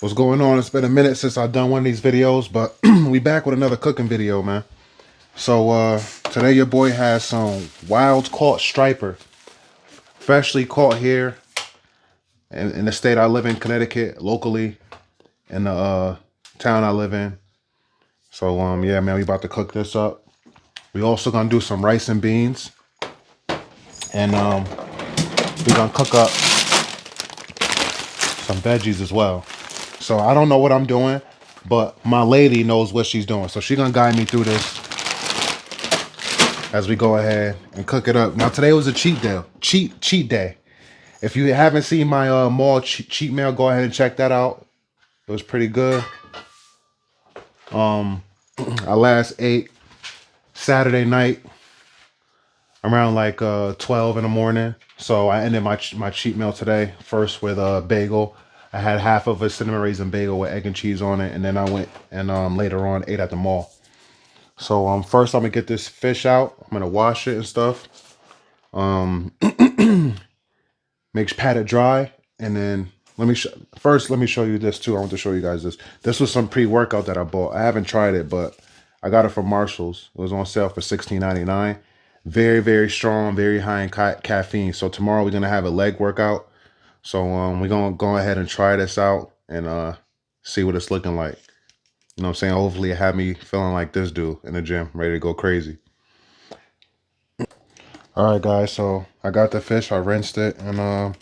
What's going on? It's been a minute since I've done one of these videos, but we back with another cooking video, man. So today your boy has some wild caught striper, freshly caught here in the state I live in, Connecticut, locally in the town I live in. So yeah, man, we about to cook this up. We also gonna do some rice and beans, and we gonna cook up some veggies as well. So I don't know what I'm doing, but my lady knows what she's doing. So she's gonna guide me through this as we go ahead and cook it up. Now today was a cheat day. Cheat day. If you haven't seen my mall cheat meal, go ahead and check that out. It was pretty good. I last ate Saturday night around like 12 in the morning. So I ended my cheat meal today first with a bagel. I had half of a cinnamon raisin bagel with egg and cheese on it, and then I went and later on ate at the mall. So first I'm gonna get this fish out. I'm gonna wash it and stuff. Pat it dry, and then first let me show you this too. I want to show you guys this. This was some pre-workout that I bought. I haven't tried it, but I got it from Marshall's. It was on sale for $16.99. Very, very strong, very high in caffeine. So tomorrow we're gonna have a leg workout. So we're gonna go ahead and try this out and see what it's looking like. You know what I'm saying? Hopefully it had me feeling like this dude in the gym, ready to go crazy. All right, guys. So I got the fish. I rinsed it and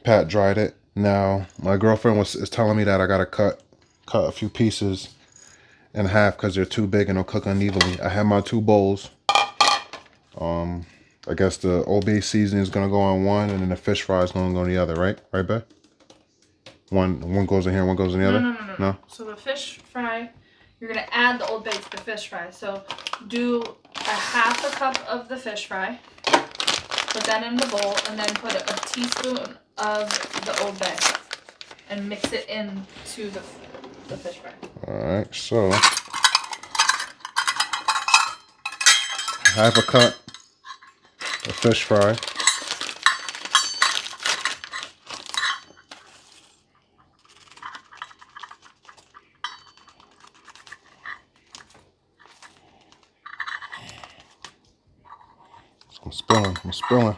pat dried it. Now my girlfriend is telling me that I gotta cut a few pieces in half because they're too big and they'll cook unevenly. I have my two bowls. I guess the Old Bay seasoning is gonna go on one, and then the fish fry is gonna go on the other. Right, Beth? One goes in here, one goes in the other. No. So the fish fry, you're gonna add the Old Bay to the fish fry. So do a half a cup of the fish fry. Put that in the bowl, and then put a teaspoon of the Old Bay, and mix it into the fish fry. All right, so half a cup of fish fry. I'm spilling. I'm spilling.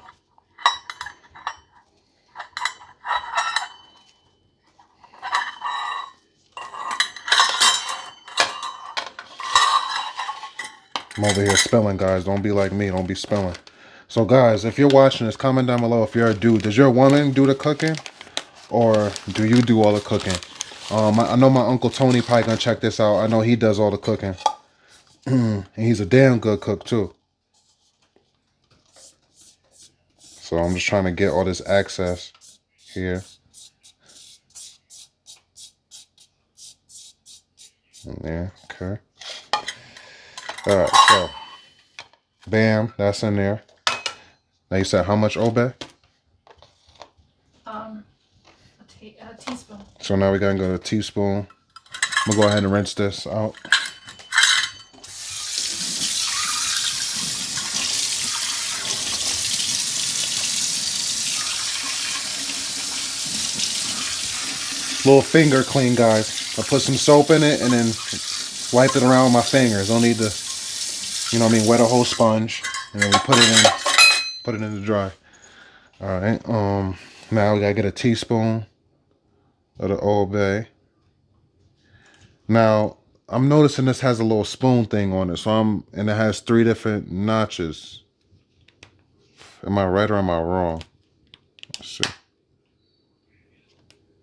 I'm over here spilling, guys. Don't be like me. Don't be spilling. So, guys, if you're watching this, comment down below if you're a dude. Does your woman do the cooking, or do you do all the cooking? I know my Uncle Tony probably gonna check this out. I know he does all the cooking. And he's a damn good cook, too. So, I'm just trying to get all this access here. And there. Okay. All right, so. Bam. That's in there. Now, you said how much, Obey? A teaspoon. So now we gotta go to a teaspoon. I'm gonna go ahead and rinse this out. Little finger clean, guys. I put some soap in it and then wipe it around with my fingers. Don't need to, you know what I mean, wet a whole sponge. And then we put it in the dry. All right. Now we gotta get a teaspoon of the Old Bay. Now I'm noticing this has a little spoon thing on it, and it has 3 different notches. Am I right or am I wrong? Let's see.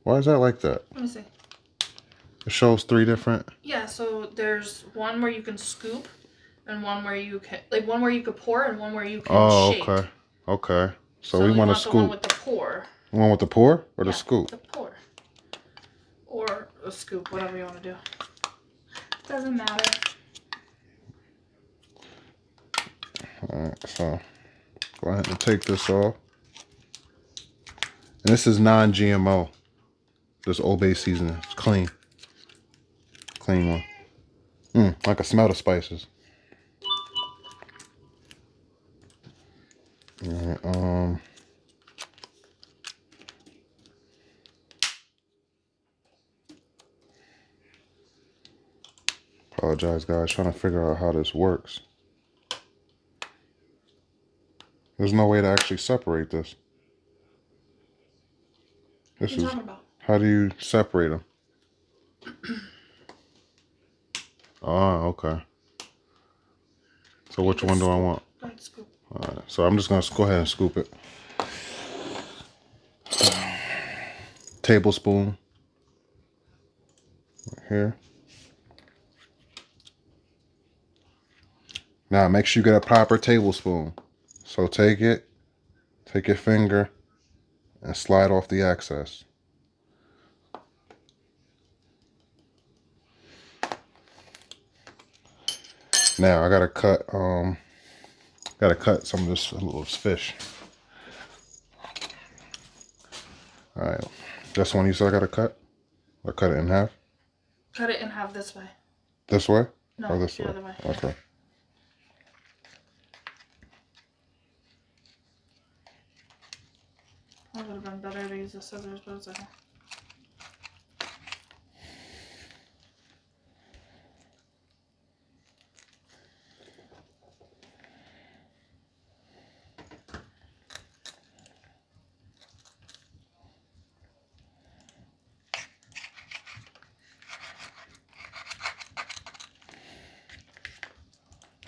Why is that like that? Let me see. It shows 3 different. Yeah, so there's one where you can scoop, and one where you can one where you could pour, and one where you can shake. Okay. Okay. So we you want to want scoop. the one with the pour. One with the pour or the scoop? The pour. Or a scoop, whatever you want to do. Doesn't matter. Alright, so go ahead and take this off. And this is non-GMO. This Old Bay seasoning. It's clean. Clean one. I can smell the spices. Alright, Apologize, guys. Trying to figure out how this works. There's no way to actually separate this. What are you talking about? How do you separate them? Oh, okay. So which one do I want? Scoop. All right, so I'm just going to go ahead and scoop it. Tablespoon. Right here. Now make sure you get a proper tablespoon. So take your finger, and slide off the excess. Now I gotta cut some of this little fish. All right, this one you said I gotta cut, or cut it in half. Cut it in half this way. This way? No, or this the way? other way. Okay. That would have been better to use the scissors, but it's okay.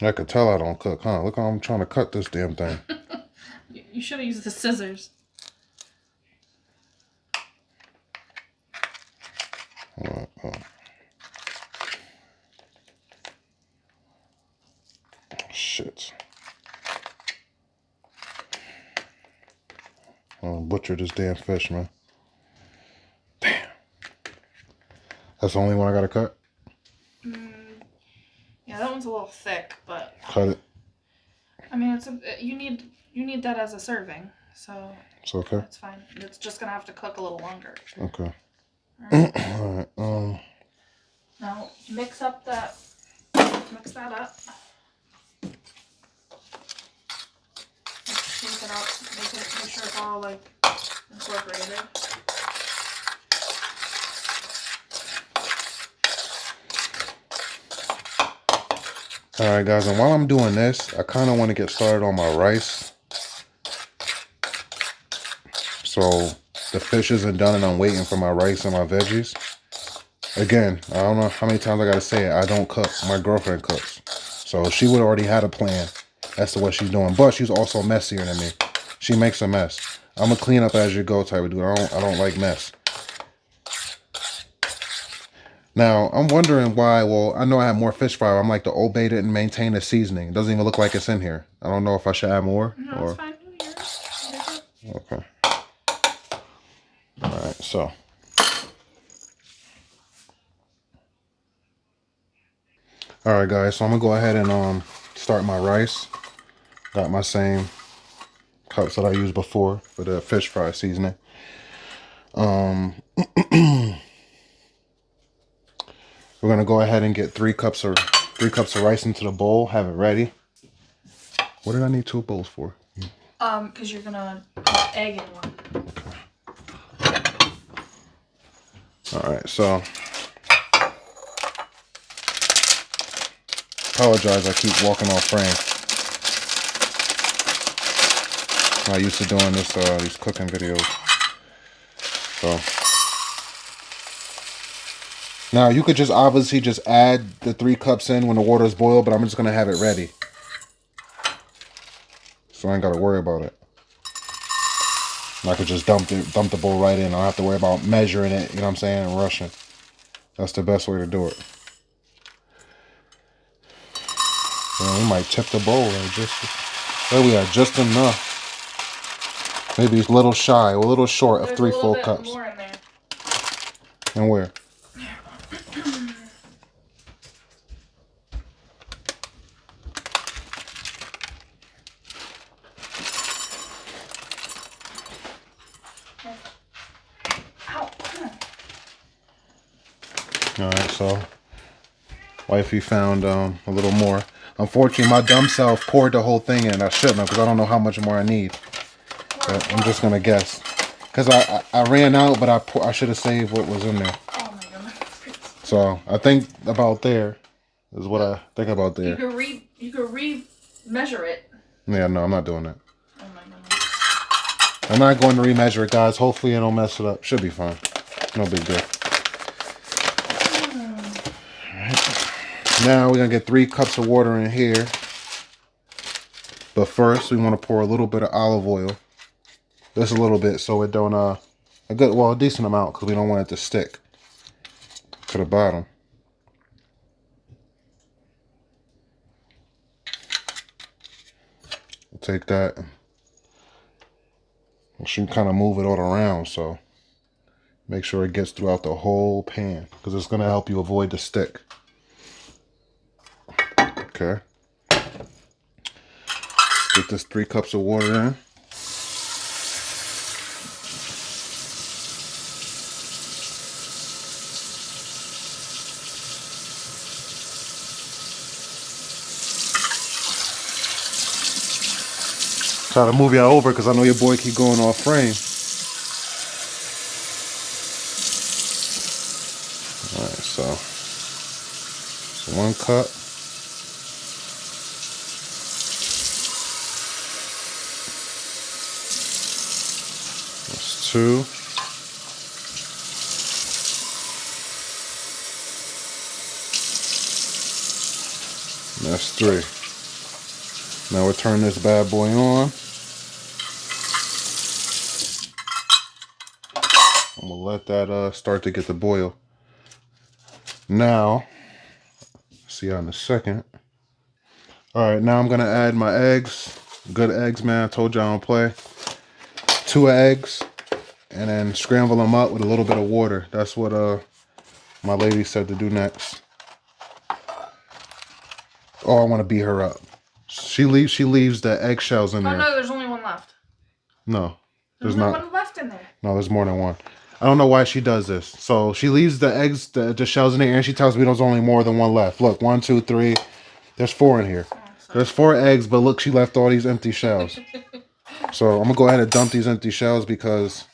I could tell I don't cook, huh? Look how I'm trying to cut this damn thing. You should have used the scissors. Shit. I'm gonna butcher this damn fish, man. Damn. That's the only one I gotta cut? Yeah, that one's a little thick, but... Cut it. I mean, you need that as a serving, so... It's okay? That's fine. It's just gonna have to cook a little longer. Okay. Alright. Alright, Now, mix that up. Shake it up. Make sure it's all, like, incorporated. Alright, guys, and while I'm doing this, I kind of want to get started on my rice. So, the fish isn't done and I'm waiting for my rice and my veggies. Again, I don't know how many times I gotta say it. I don't cook. My girlfriend cooks. So she would already had a plan as to what she's doing. But she's also messier than me. She makes a mess. I'm a clean up as you go type of dude. I don't like mess. Now, I'm wondering why. Well, I know I have more fish fry. I'm like, the Old Bay didn't maintain the seasoning. It doesn't even look like it's in here. I don't know if I should add more. No, or... it's fine. Okay. Alright, so. Alright, guys, so I'm going to go ahead and start my rice. Got my same cups that I used before for the fish fry seasoning. We're going to go ahead and get 3 cups of rice into the bowl, have it ready. What did I need 2 bowls for? Because you're gonna put egg in one. Okay. Alright, so apologize, I keep walking off frame. I'm not used to doing this these cooking videos. So now you could just obviously just add the 3 cups in when the water's boiled, but I'm just gonna have it ready. So I ain't gotta worry about it. And I could just dump the bowl right in. I don't have to worry about measuring it, you know what I'm saying, and rushing. That's the best way to do it. We might tip the bowl. There we are, just enough. Maybe it's a little shy, or a little short of 3 full cups. More in there. And where? Alright, so wifey found a little more. Unfortunately, my dumb self poured the whole thing in. I shouldn't have, because I don't know how much more I need. But I'm just gonna guess. Because I ran out, but I should have saved what was in there. Oh my goodness. So I think about there. is what I think about there. You could measure it. Yeah, no, I'm not doing that. Oh my goodness. I'm not going to remeasure it, guys. Hopefully I don't mess it up. Should be fine. No big deal. Alright. Now we're going to get 3 cups of water in here. But first, we want to pour a little bit of olive oil. Just a little bit so it don't, a decent amount because we don't want it to stick to the bottom. We'll take that. We should kind of move it all around, so make sure it gets throughout the whole pan because it's going to help you avoid the stick. Okay. Get this 3 cups of water in. Try to move y'all over because I know your boy keep going off frame. Alright, so 1 cup. That's 2. And that's 3. Now we'll turn this bad boy on. And we'll let that start to get the boil. Now, see you in a second. Alright, now I'm going to add my eggs. Good eggs, man. I told you I don't play. 2 eggs. And then scramble them up with a little bit of water. That's what my lady said to do next. Oh, I want to beat her up. She leaves the eggshells in there. Oh no, there's only 1 left. No. There's only 1 left in there. No, there's more than 1. I don't know why she does this. So she leaves the eggs, the shells in there, and she tells me there's only more than 1 left. Look, 1, 2, 3. There's 4 in here. There's 4 eggs, but look, she left all these empty shells. So I'm gonna go ahead and dump these empty shells because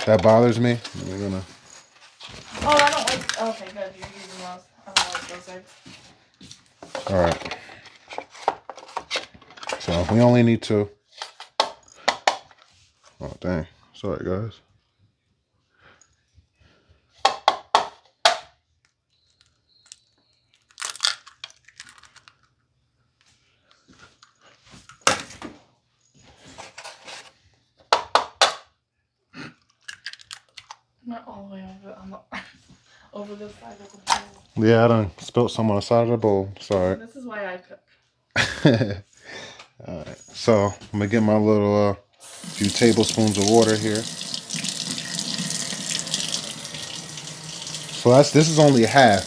that bothers me. We're gonna. Oh, I don't like. Okay, good. You're using those. I don't like those eggs. All right. So we only need 2. Oh dang! Sorry, guys. Not all the way over the side of the bowl. Yeah, I done spilled some on the side of the bowl. Sorry. This is why I cook. Alright, so I'm gonna get my little few tablespoons of water here. So this is only half.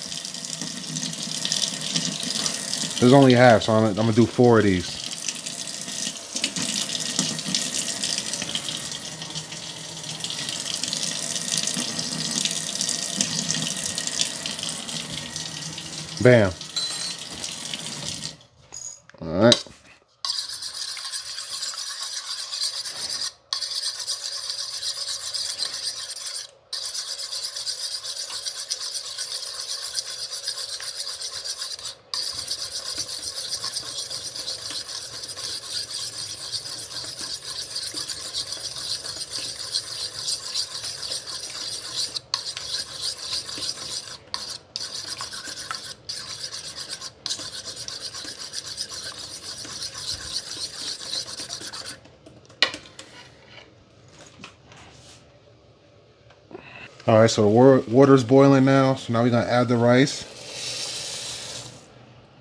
This is only half, so I'm gonna do 4 of these. Bam. Alright. Alright, so the water's boiling now. So now we're going to add the rice.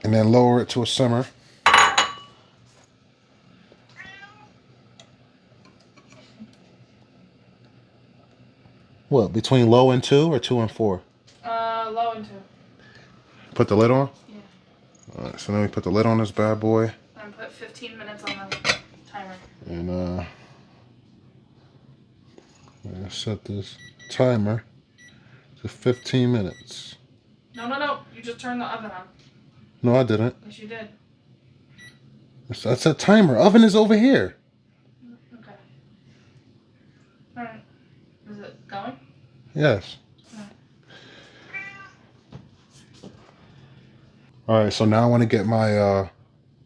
And then lower it to a simmer. What, between low and 2 or 2 and 4? Low and 2. Put the lid on? Yeah. Alright, so then we put the lid on this bad boy. And put 15 minutes on the timer. And I'm going to set this timer to 15 minutes. No. You just turned the oven on. No, I didn't. Yes, you did. That's a timer. Oven is over here. Okay. Alright. Is it going? Yes. All right, so now I want to get my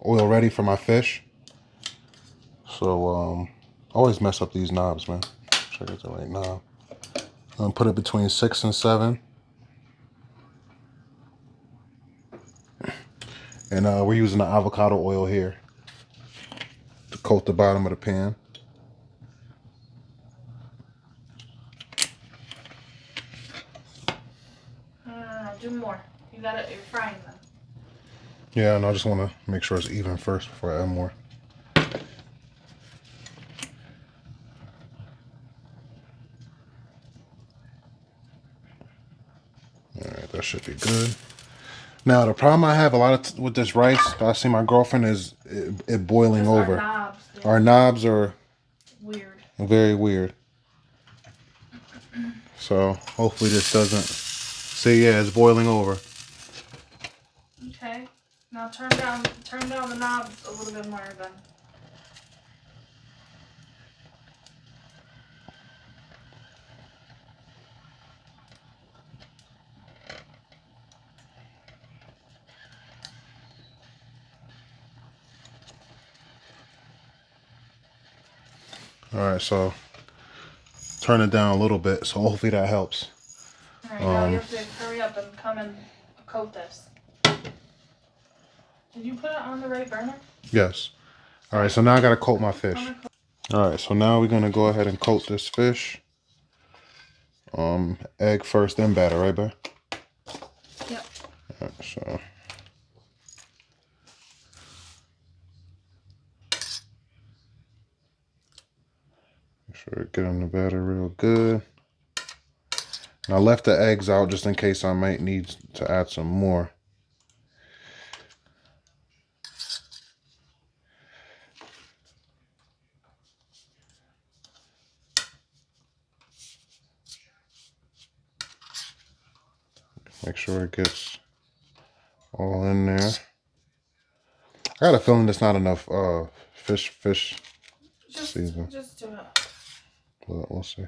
oil ready for my fish. So I always mess up these knobs, man. Check out the right knob. I'm gonna put it between 6 and 7. And we're using the avocado oil here to coat the bottom of the pan. Do more. You got it. You're frying them. Yeah, and I just want to make sure it's even first before I add more. Alright, that should be good. Now, the problem I have a lot of with this rice, I see my girlfriend, is it boiling Just over. Our knobs. Our knobs are weird. Very weird. So, hopefully this doesn't... See, yeah, it's boiling over. Okay. Now turn down the knobs a little bit more then. Alright, so turn it down a little bit, so hopefully that helps. Alright, now you have to hurry up and come and coat this. Did you put it on the right burner? Yes. Alright, so now I gotta coat my fish. Alright, so now we're gonna go ahead and coat this fish. Egg first, then batter, right, babe? Yep. Alright, so... Make sure to get them the batter real good. And I left the eggs out just in case I might need to add some more. Make sure it gets all in there. I got a feeling there's not enough fish season. Just do it. But we'll see.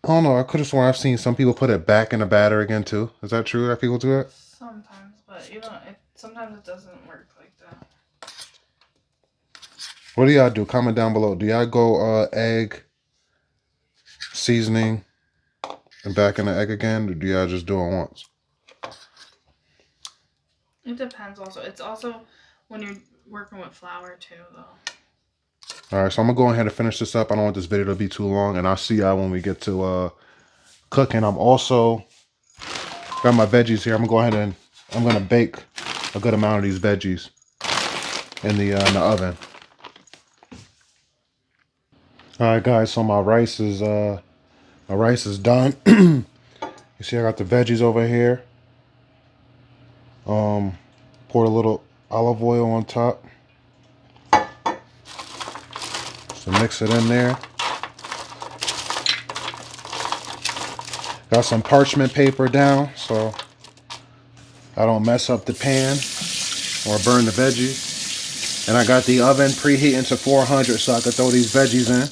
I don't know. I could have sworn I've seen some people put it back in the batter again too. Is that true that people do that? Sometimes, but you know, sometimes it doesn't work like that. What do y'all do? Comment down below. Do y'all go egg, seasoning, and back in the egg again? Or do y'all just do it once? It depends also. It's also when you're working with flour too, though. Alright, so I'm going to go ahead and finish this up. I don't want this video to be too long. And I'll see y'all when we get to cooking. I'm also got my veggies here. I'm going to go ahead and I'm going to bake a good amount of these veggies in the oven. Alright guys, so my rice is done. You see I got the veggies over here. Poured a little olive oil on top. So mix it in there. Got some parchment paper down so I don't mess up the pan or burn the veggies. And I got the oven preheating to 400 so I could throw these veggies in.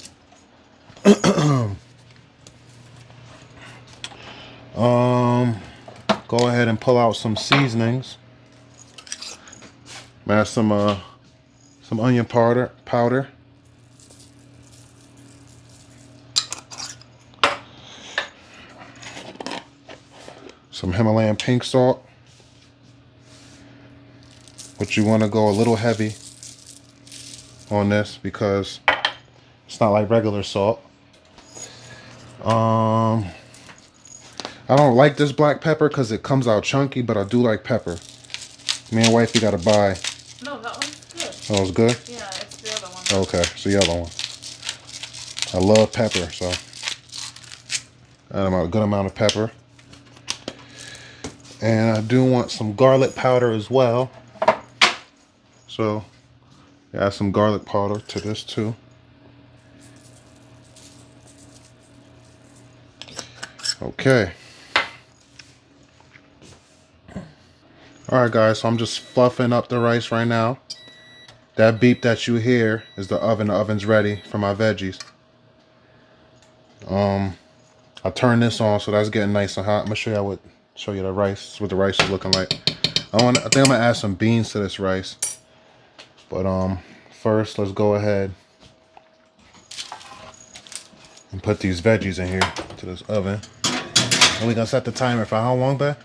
Go ahead and pull out some seasonings. Add some onion powder. Some Himalayan pink salt. But you want to go a little heavy on this because it's not like regular salt. I don't like this black pepper because it comes out chunky, but I do like pepper. Me and wifey got to buy. No, that one's good. Oh, it's good? Yeah, it's the other one. Okay, it's the yellow one. I love pepper, so add a good amount of pepper. And I do want some garlic powder as well. So add some garlic powder to this too. Okay. Alright guys, so I'm just fluffing up the rice right now. That beep that you hear is the oven. The oven's ready for my veggies. I I turn this on, so that's getting nice and hot. I'm gonna show you the rice, what the rice is looking like. I think I'm gonna add some beans to this rice. But first let's go ahead and put these veggies in here to this oven. And we're gonna set the timer for how long, Beth?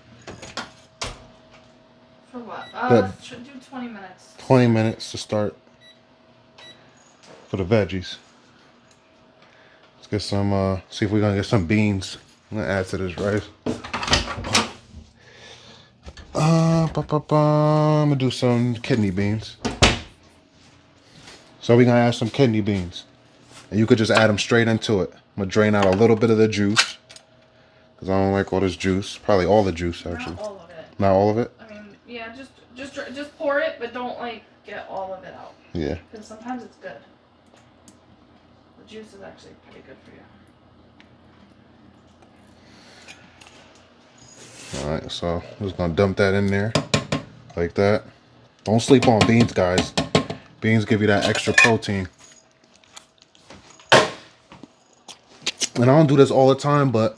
For what? Should do 20 minutes. 20 minutes to start for the veggies. Let's get some, see if we're gonna get some beans. I'm gonna add to this rice. I'm gonna do some kidney beans. So we're gonna add some kidney beans. And you could just add them straight into it. I'm gonna drain out a little bit of the juice, because I don't like all this juice. Probably all the juice, actually. Not all of it. Not all of it? I mean, yeah, just pour it, but don't like get all of it out. Yeah. Because sometimes it's good. The juice is actually pretty good for you. Alright, so I'm just gonna dump that in there. Like that. Don't sleep on beans, guys. Beans give you that extra protein. And I don't do this all the time, but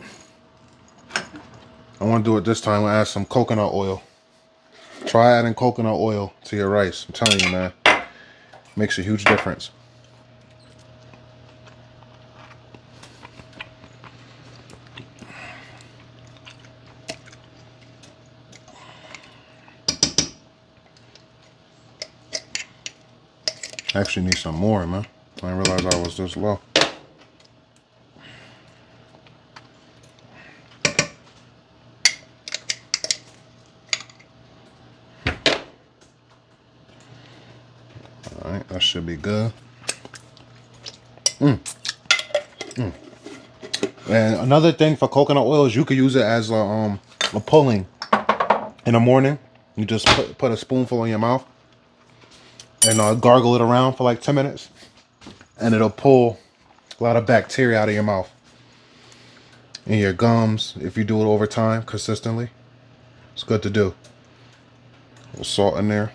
I want to do it this time. I'll add some coconut oil. Try adding coconut oil to your rice. I'm telling you, man. Makes a huge difference. I actually need some more, man. I didn't realize I was this low. Alright, that should be good. And another thing for coconut oil is you could use it as a pulling in the morning. You just put a spoonful in your mouth and gargle it around for like 10 minutes. And it'll pull a lot of bacteria out of your mouth. In your gums, if you do it over time, consistently. It's good to do. A little salt in there.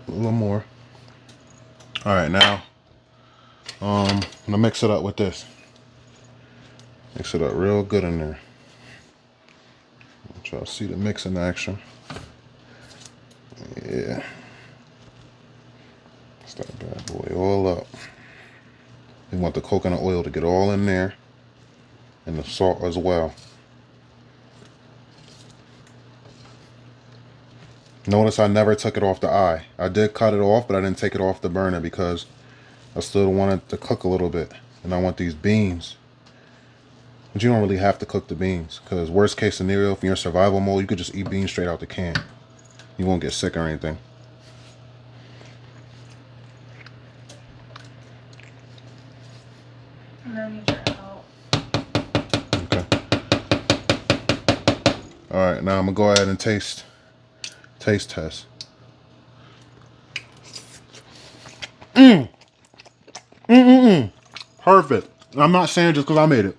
A little more. Alright, now I'm gonna mix it up with this. Mix it up real good in there. Let y'all see the mix in action. Yeah. It's that bad boy all up. We want the coconut oil to get all in there. And the salt as well. Notice I never took it off the eye. I did cut it off, but I didn't take it off the burner because I still want it to cook a little bit. And I want these beans. But you don't really have to cook the beans, because worst case scenario, if you're in survival mode, you could just eat beans straight out the can. You won't get sick or anything. And then you try it out. Okay. Alright, now I'm gonna go ahead and taste test. Perfect. I'm not saying just because I made it.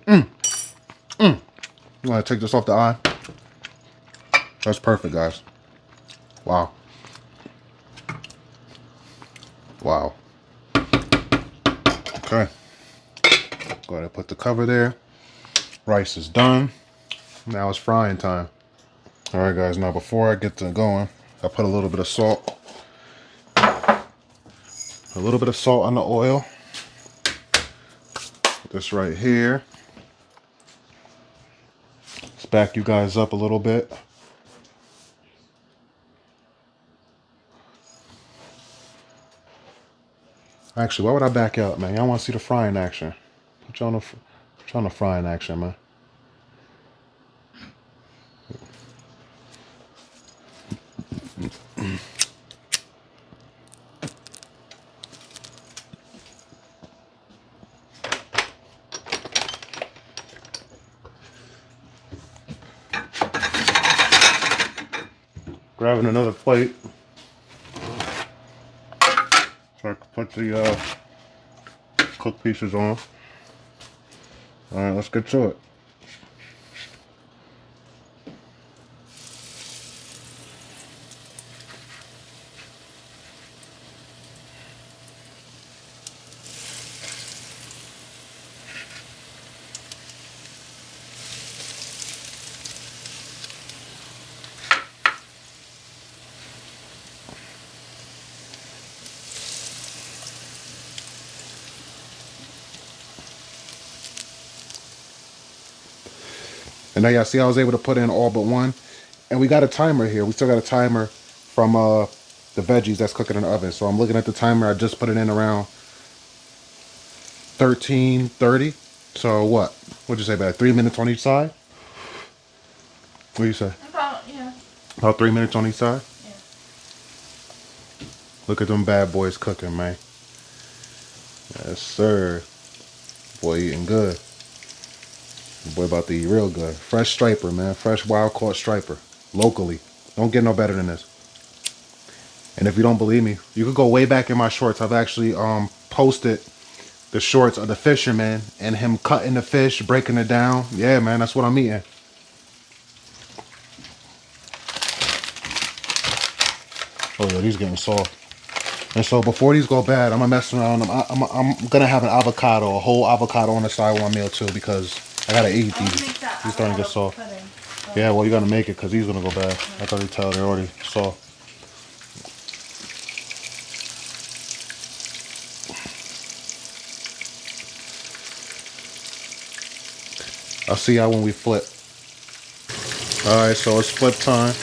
You want to take this off the eye? That's perfect, guys. Wow. Wow. Okay. Go ahead and put the cover there. Rice is done. Now it's frying time. Alright, guys. Now before I get to going, I put a little bit of salt. A little bit of salt on the oil. This right here. Let's back you guys up a little bit. Actually, why would I back you up, man? Y'all want to see the frying action? Put you on the frying action, man. Grabbing another plate. So I can put the cooked pieces on. Alright, let's get to it. And now y'all see I was able to put in all but one. And we got a timer here. We still got a timer from the veggies that's cooking in the oven. So I'm looking at the timer. I just put it in around 13:30. So what? What'd you say, about 3 minutes on each side? What do you say? About, yeah. About 3 minutes on each side? Yeah. Look at them bad boys cooking, man. Yes, sir. Boy eating good. Boy about to eat real good. Fresh striper, man. Fresh wild caught striper. Locally. Don't get no better than this. And if you don't believe me, you could go way back in my shorts. I've actually posted the shorts of the fisherman and him cutting the fish, breaking it down. Yeah, man, that's what I'm eating. Oh yeah, these getting soft. And so before these go bad, I'm gonna mess around. I'm gonna have an avocado, a whole avocado on the side of my meal too, because I gotta eat these. These starting to get soft. Yeah, well you gotta make it because these gonna go bad. I can already tell they're already soft. I'll see y'all when we flip. Alright, so it's flip time.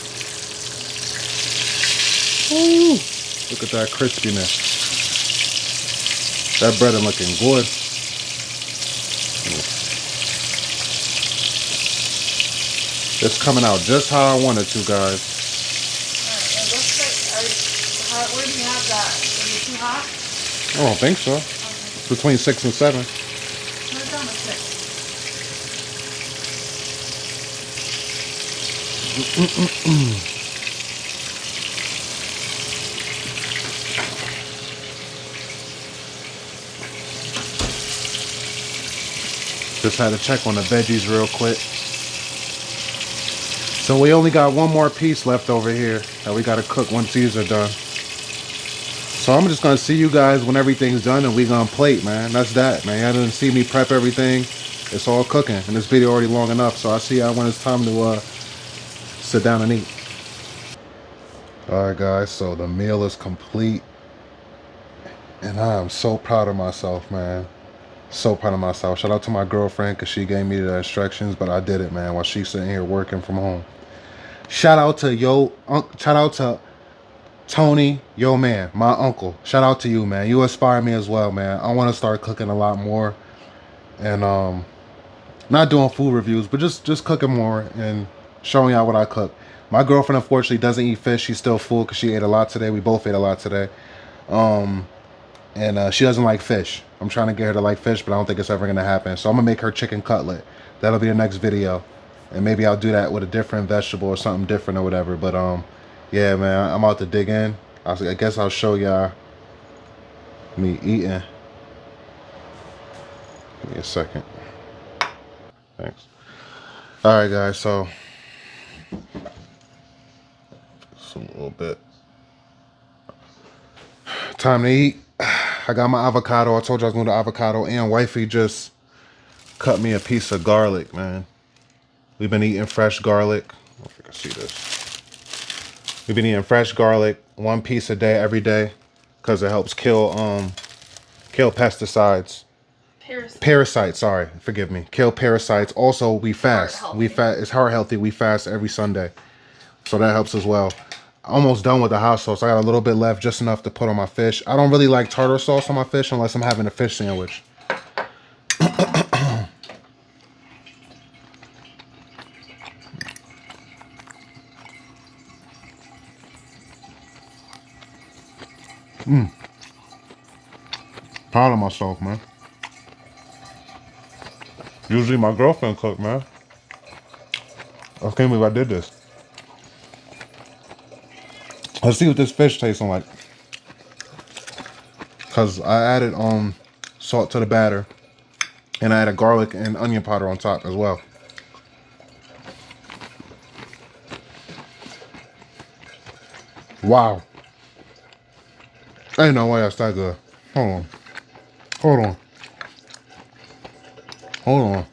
Woo! Look at that crispiness. That bread is looking good. It's coming out just how I want it to, guys. Alright, it looks like, where do you have that? Is it too hot? I don't think so. Okay. It's between 6 and 7. Put it down to 6. Just had to check on the veggies real quick. So we only got one more piece left over here that we gotta cook once these are done. So I'm just gonna see you guys when everything's done and we gonna plate, man. That's that, man. Y'all didn't see me prep everything. It's all cooking, and this video already long enough. So I'll see y'all when it's time to sit down and eat. All right, guys. So the meal is complete, and I am so proud of myself, man. So proud of myself. Shout out to my girlfriend because she gave me the instructions, but I did it, man, while she's sitting here working from home. Shout out to Tony, yo man, my uncle. Shout out to you, man. You inspire me as well, man. I want to start cooking a lot more, and not doing food reviews, but just cooking more and showing y'all what I cook. My girlfriend unfortunately doesn't eat fish. She's still full because she ate a lot today. We both ate a lot today. And she doesn't like fish. I'm trying to get her to like fish, but I don't think it's ever gonna happen. So I'm gonna make her chicken cutlet. That'll be the next video, and maybe I'll do that with a different vegetable or something different or whatever. But yeah, man, I'm out to dig in. I guess I'll show y'all me eating. Give me a second. Thanks. All right, guys. So just a little bit. Time to eat. I got my avocado. I told you I was going to avocado, and wifey just cut me a piece of garlic, man. We've been eating fresh garlic. I don't know if you can see this. We've been eating fresh garlic, one piece a day, every day, because it helps kill pesticides. Parasites, sorry, forgive me. Kill parasites. Also, we fast. It's heart healthy. We fast every Sunday. So that helps as well. Almost done with the hot sauce. I got a little bit left, just enough to put on my fish. I don't really like tartar sauce on my fish unless I'm having a fish sandwich. Proud of myself, man. Usually my girlfriend cook, man. I can't believe I did this. Let's see what this fish tastes like. Cause I added salt to the batter, and I added garlic and onion powder on top as well. Wow. I didn't know why that's that good. Hold on. Hold on. Hold on.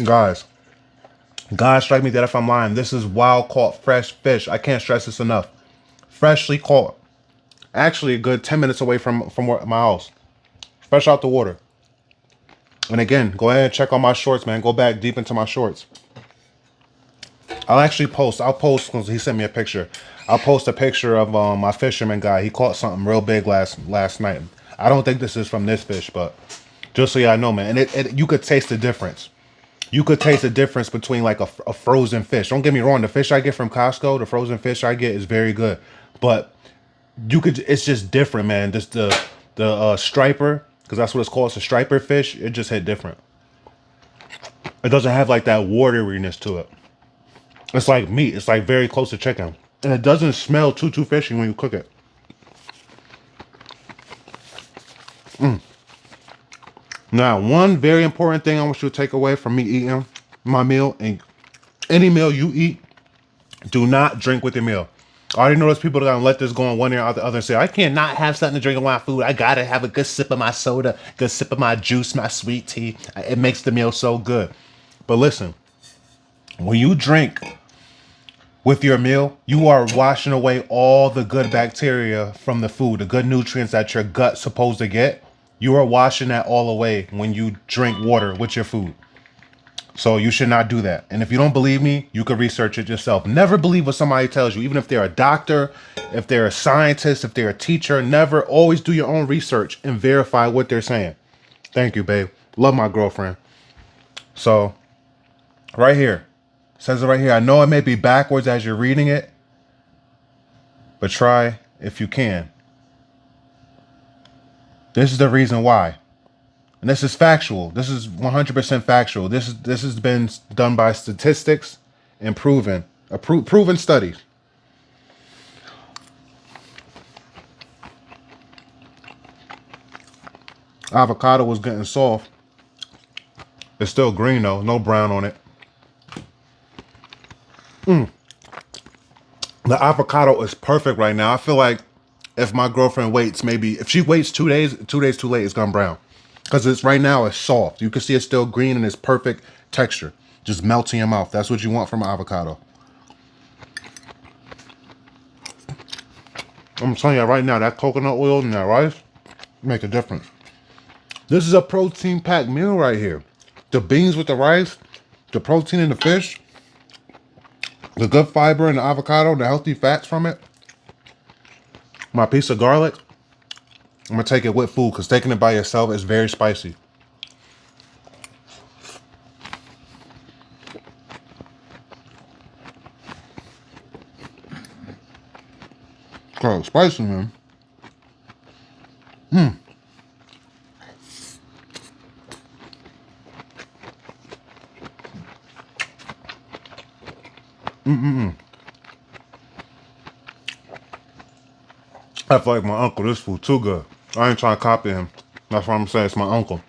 Guys, God strike me dead if I'm lying. This is wild caught fresh fish. I can't stress this enough. Freshly caught. Actually, a good 10 minutes away from my house. Fresh out the water. And again, go ahead and check on my shorts, man. Go back deep into my shorts. I'll actually post. I'll post because he sent me a picture. I'll post a picture of my fisherman guy. He caught something real big last night. I don't think this is from this fish, but just so y'all know, man. And you could taste the difference. You could taste the difference between like a frozen fish. Don't get me wrong. The fish I get from Costco, the frozen fish I get is very good, but you could. It's just different, man. Just the striper, because that's what it's called. It's a striper fish. It just hit different. It doesn't have like that wateriness to it. It's like meat. It's like very close to chicken. And it doesn't smell too fishy when you cook it. Now, one very important thing I want you to take away from me eating my meal, and any meal you eat, do not drink with your meal. I already know there's people that are gonna let this go on one ear or the other and say, I can't not have something to drink with my food. I gotta have a good sip of my soda, good sip of my juice, my sweet tea. It makes the meal so good. But listen, when you drink with your meal, you are washing away all the good bacteria from the food, the good nutrients that your gut's supposed to get. You are washing that all away when you drink water with your food. So you should not do that. And if you don't believe me, you can research it yourself. Never believe what somebody tells you, even if they're a doctor, if they're a scientist, if they're a teacher. Never, always do your own research and verify what they're saying. Thank you, babe. Love my girlfriend. So right here, says it right here. I know it may be backwards as you're reading it, but try if you can. This is the reason why. And this is factual. This is 100% factual. This has been done by statistics and proven studies. Avocado was getting soft. It's still green though, no brown on it. The avocado is perfect right now. I feel like if my girlfriend waits, maybe if she waits 2 days, 2 days too late, it's gone brown. Because it's right now it's soft. You can see it's still green and it's perfect texture. Just melts in your mouth. That's what you want from an avocado. I'm telling you right now, that coconut oil and that rice make a difference. This is a protein packed meal right here. The beans with the rice, the protein in the fish, the good fiber in the avocado, the healthy fats from it. My piece of garlic. I'm gonna take it with food because taking it by yourself is very spicy. God, spicy, man. I feel like my uncle. This food too good. I ain't trying to copy him. That's why I'm saying it's my uncle.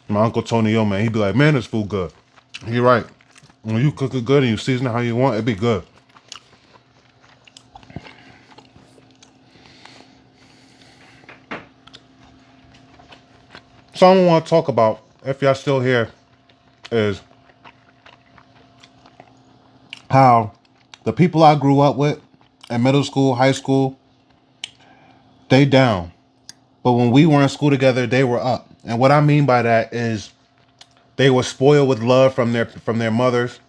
My uncle Tony, yo, man, he be like, man, this food good. You're right. When you cook it good and you season it how you want, it be good. Something I want to talk about, if y'all still here, is how the people I grew up with in middle school, high school, they down. But when we were in school together, they were up. And what I mean by that is they were spoiled with love from their mothers,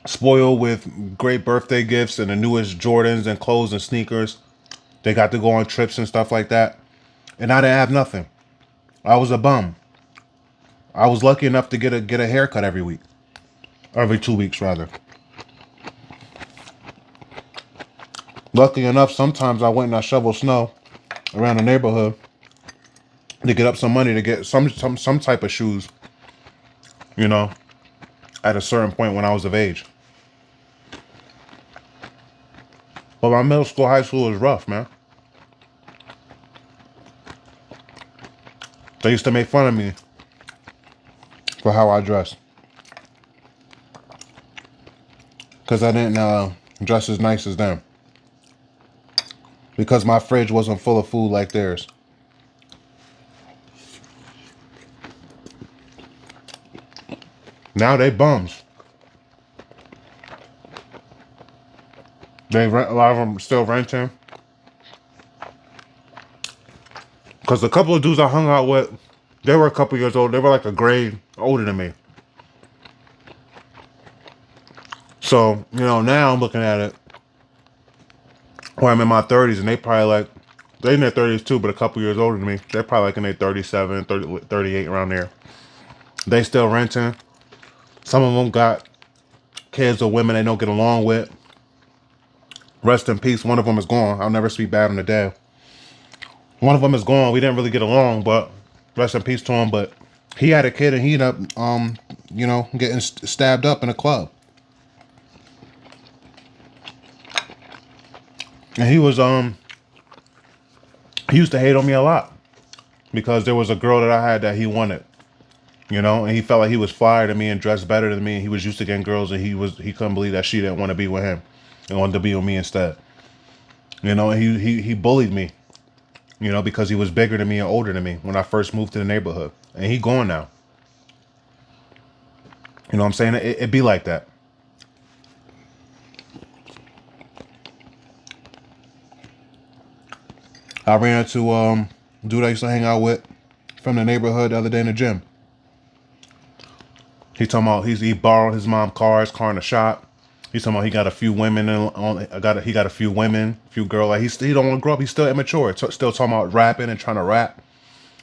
spoiled with great birthday gifts and the newest Jordans and clothes and sneakers. They got to go on trips and stuff like that. And I didn't have nothing. I was a bum. I was lucky enough to get a haircut every week. Every 2 weeks rather. Lucky enough, sometimes I went and I shoveled snow around the neighborhood to get up some money to get some type of shoes, you know, at a certain point when I was of age. But my middle school, high school was rough, man. They used to make fun of me for how I dressed. Because I didn't dress as nice as them. Because my fridge wasn't full of food like theirs. Now they bums. A lot of them still renting. Because a couple of dudes I hung out with, they were a couple years old. They were like a grade older than me. So, you know, now I'm looking at it where I'm in my 30s and they probably like, they in their 30s too, but a couple years older than me. They're probably like in their 37, 30, 38 around there. They still renting. Some of them got kids or women they don't get along with. Rest in peace. One of them is gone. I'll never speak bad on the dad. One of them is gone. We didn't really get along, but rest in peace to him. But he had a kid and he ended up, you know, getting stabbed up in a club. And he used to hate on me a lot because there was a girl that I had that he wanted, you know, and he felt like he was flyer than me and dressed better than me. And he was used to getting girls and he couldn't believe that she didn't want to be with him and wanted to be with me instead. You know, and he bullied me, you know, because he was bigger than me and older than me when I first moved to the neighborhood. And he gone now. You know what I'm saying? It be like that. I ran into dude I used to hang out with from the neighborhood the other day in the gym. He talking about he borrowed his mom's car in the shop. He's talking about he got a few women he got a few women, few girls. Like he don't want to grow up. He's still immature. Still talking about rapping and trying to rap.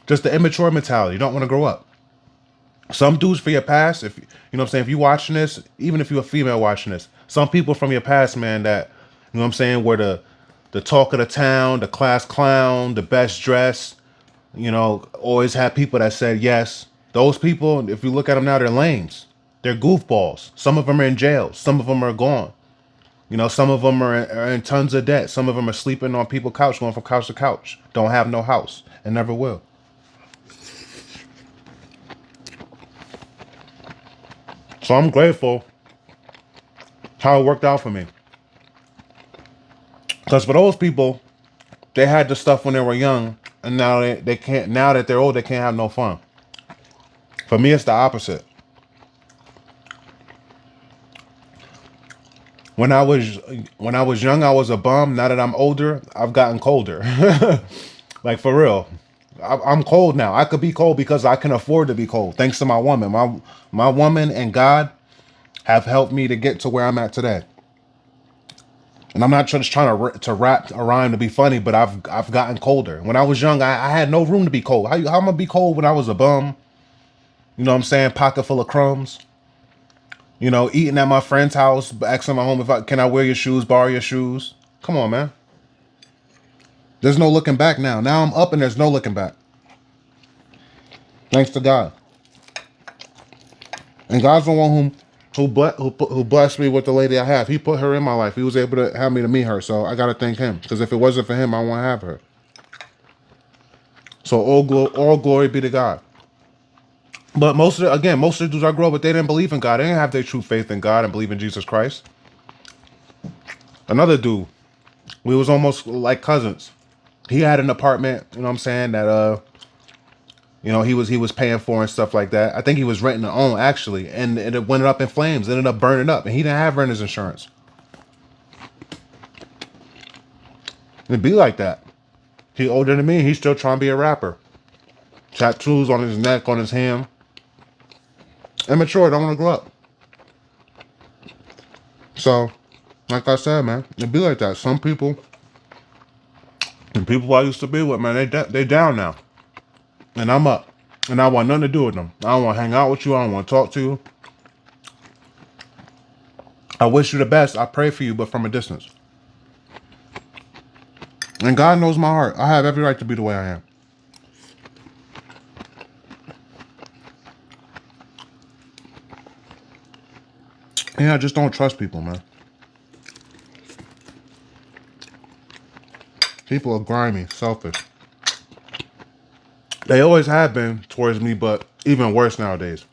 Just the immature mentality. You don't want to grow up. Some dudes for your past, if you know what I'm saying, if you watching this, even if you're a female watching this, some people from your past, man, that you know what I'm saying, were the talk of the town, the class clown, the best dressed, you know, always had people that said yes. Those people, if you look at them now, they're lames. They're goofballs. Some of them are in jail. Some of them are gone. You know, some of them are in tons of debt. Some of them are sleeping on people's couch, going from couch to couch. Don't have no house and never will. So I'm grateful how it worked out for me. Because for those people, they had the stuff when they were young, and now they can't. Now that they're old, they can't have no fun. For me, it's the opposite. When I was young, I was a bum. Now that I'm older, I've gotten colder. Like for real, I'm cold now. I could be cold because I can afford to be cold, thanks to my woman. My woman and God have helped me to get to where I'm at today. And I'm not just trying to rap a rhyme to be funny, but I've gotten colder. When I was young, I had no room to be cold. How am I gonna be cold when I was a bum? You know what I'm saying? Pocket full of crumbs. You know, eating at my friend's house, asking my home if can I wear your shoes, borrow your shoes. Come on, man. There's no looking back now. Now I'm up and there's no looking back. Thanks to God. And God's the one who blessed me with the lady I have. He put her in my life. He was able to have me to meet her. So I gotta thank him. Because if it wasn't for him, I won't have her. So all glory be to God. But most of the dudes I grew up with, they didn't believe in God. They didn't have their true faith in God and believe in Jesus Christ. Another dude, we was almost like cousins. He had an apartment, you know what I'm saying, that you know, he was paying for and stuff like that. I think he was renting to own actually, and it went up in flames, ended up burning up, and he didn't have renter's insurance. It'd be like that. He older than me, he's still trying to be a rapper. Tattoos on his neck, on his hand. Immature, don't want to grow up. So, like I said, man, it'd be like that. Some people, and people I used to be with, man, they down now. And I'm up. And I want nothing to do with them. I don't want to hang out with you. I don't want to talk to you. I wish you the best. I pray for you, but from a distance. And God knows my heart. I have every right to be the way I am. Yeah, I just don't trust people, man. People are grimy, selfish. They always have been towards me, but even worse nowadays.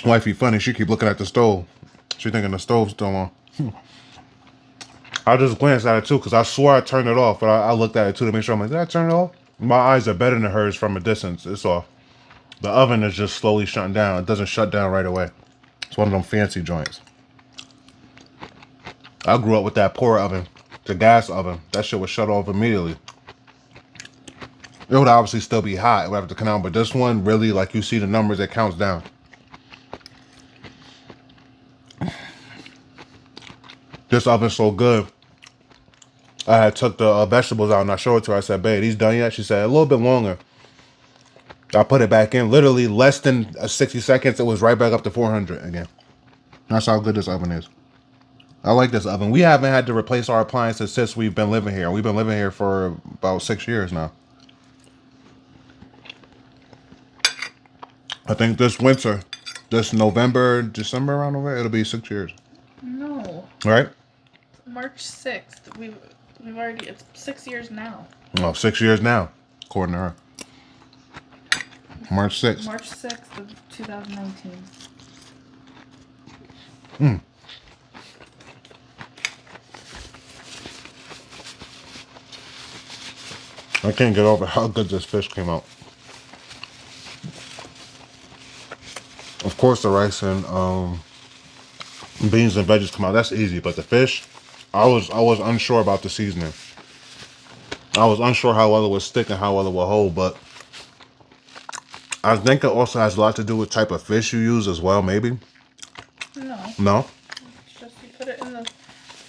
Wifey funny, she keep looking at the stove. She thinking the stove's still on. I just glanced at it too, because I swore I turned it off, but I looked at it too to make sure. I'm like, did I turn it off? My eyes are better than hers from a distance. It's off. The oven is just slowly shutting down. It doesn't shut down right away. It's one of them fancy joints. I grew up with that pour oven, the gas oven. That shit was shut off immediately. It would obviously still be hot. It would have to come out, but this one really, like you see the numbers, it counts down. This oven's so good. I had took the vegetables out and I showed it to her. I said, babe, these done yet? She said, a little bit longer. I put it back in. Literally less than 60 seconds, it was right back up to 400 again. That's how good this oven is. I like this oven. We haven't had to replace our appliances since we've been living here. We've been living here for about 6 years now. I think this winter, this November, December, around over, it'll be 6 years. No. Right? March 6th. We've already, it's 6 years now. Oh, 6 years now, according to her. March 6th. March 6th of 2019. I can't get over how good this fish came out. Of course, the rice and beans and veggies come out. That's easy, but the fish, I was unsure about the seasoning. I was unsure how well it would stick and how well it would hold, but I think it also has a lot to do with type of fish you use as well, maybe. No. No? It's just you put it in the,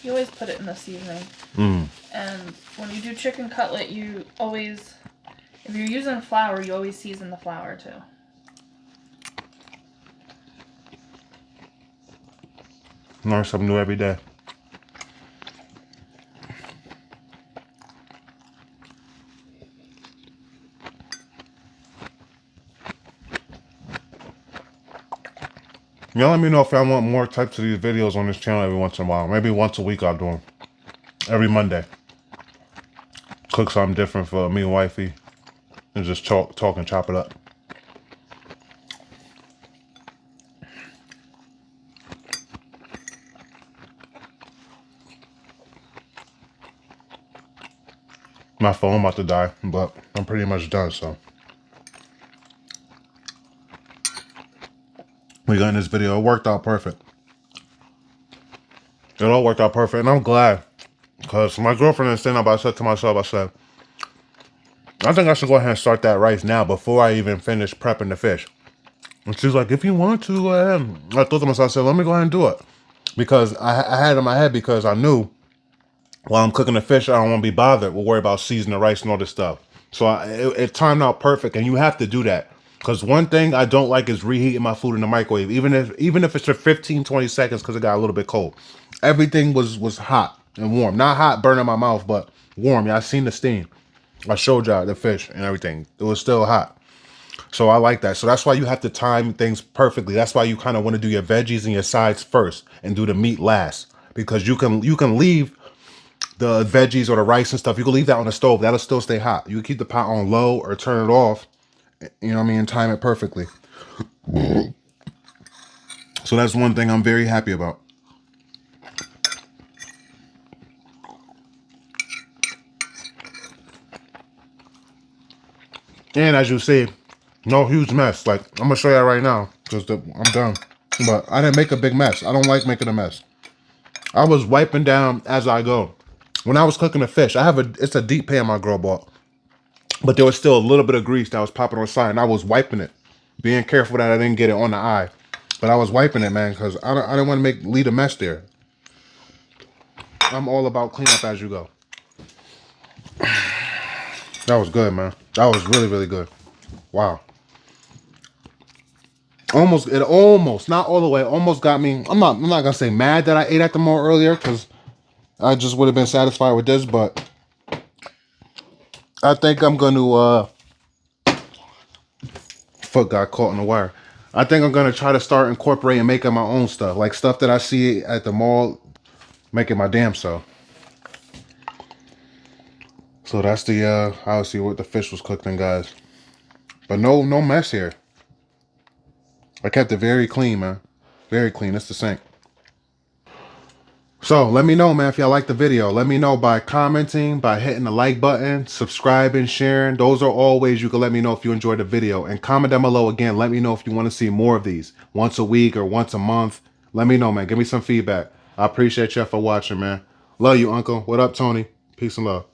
you always put it in the seasoning. And when you do chicken cutlet, you always, if you're using flour, you always season the flour too. Learn something new every day. Y'all let me know if y'all want more types of these videos on this channel every once in a while. Maybe once a week I'll do them. Every Monday. Cook something different for me and wifey. And just talk and chop it up. My phone about to die, but I'm pretty much done, so. We got in this video. It worked out perfect. It all worked out perfect, and I'm glad. Because my girlfriend is saying about, I said to myself, I said, I think I should go ahead and start that rice now before I even finish prepping the fish. And she's like, if you want to, go ahead. I thought to myself, I said, let me go ahead and do it. Because I had it in my head because I knew while I'm cooking the fish, I don't want to be bothered. We'll worry about seasoning the rice and all this stuff. So it timed out perfect, and you have to do that. Because one thing I don't like is reheating my food in the microwave, even if it's for 15, 20 seconds because it got a little bit cold. Everything was hot and warm. Not hot, burning my mouth, but warm. Yeah, I seen the steam. I showed y'all the fish and everything. It was still hot. So I like that. So that's why you have to time things perfectly. That's why you kind of want to do your veggies and your sides first and do the meat last. Because you can leave the veggies or the rice and stuff, you can leave that on the stove. That'll still stay hot. You can keep the pot on low or turn it off. You know what I mean? And time it perfectly. So that's one thing I'm very happy about. And as you see, no huge mess. Like, I'm going to show you right now because I'm done. But I didn't make a big mess. I don't like making a mess. I was wiping down as I go. When I was cooking the fish, it's a deep pan my girl bought. But there was still a little bit of grease that was popping on the side, and I was wiping it. Being careful that I didn't get it on the eye. But I was wiping it, man, because I didn't want to leave a mess there. I'm all about cleanup as you go. That was good, man. That was really, really good. Wow. It almost, not all the way, almost got me. I'm not gonna say mad that I ate at the mall earlier, because I just would have been satisfied with this, but I think I'm gonna foot got caught in the wire. I think I'm gonna try to start incorporating making my own stuff. Like stuff that I see at the mall, making my damn self. So that's the I'll see what the fish was cooked in, guys. But no mess here. I kept it very clean, man. Very clean. It's the sink. So let me know, man, if y'all like the video. Let me know by commenting, by hitting the like button, subscribing, sharing. Those are all ways you can let me know if you enjoyed the video. And comment down below again. Let me know if you want to see more of these. Once a week or once a month. Let me know, man. Give me some feedback. I appreciate y'all for watching, man. Love you, Uncle. What up, Tony? Peace and love.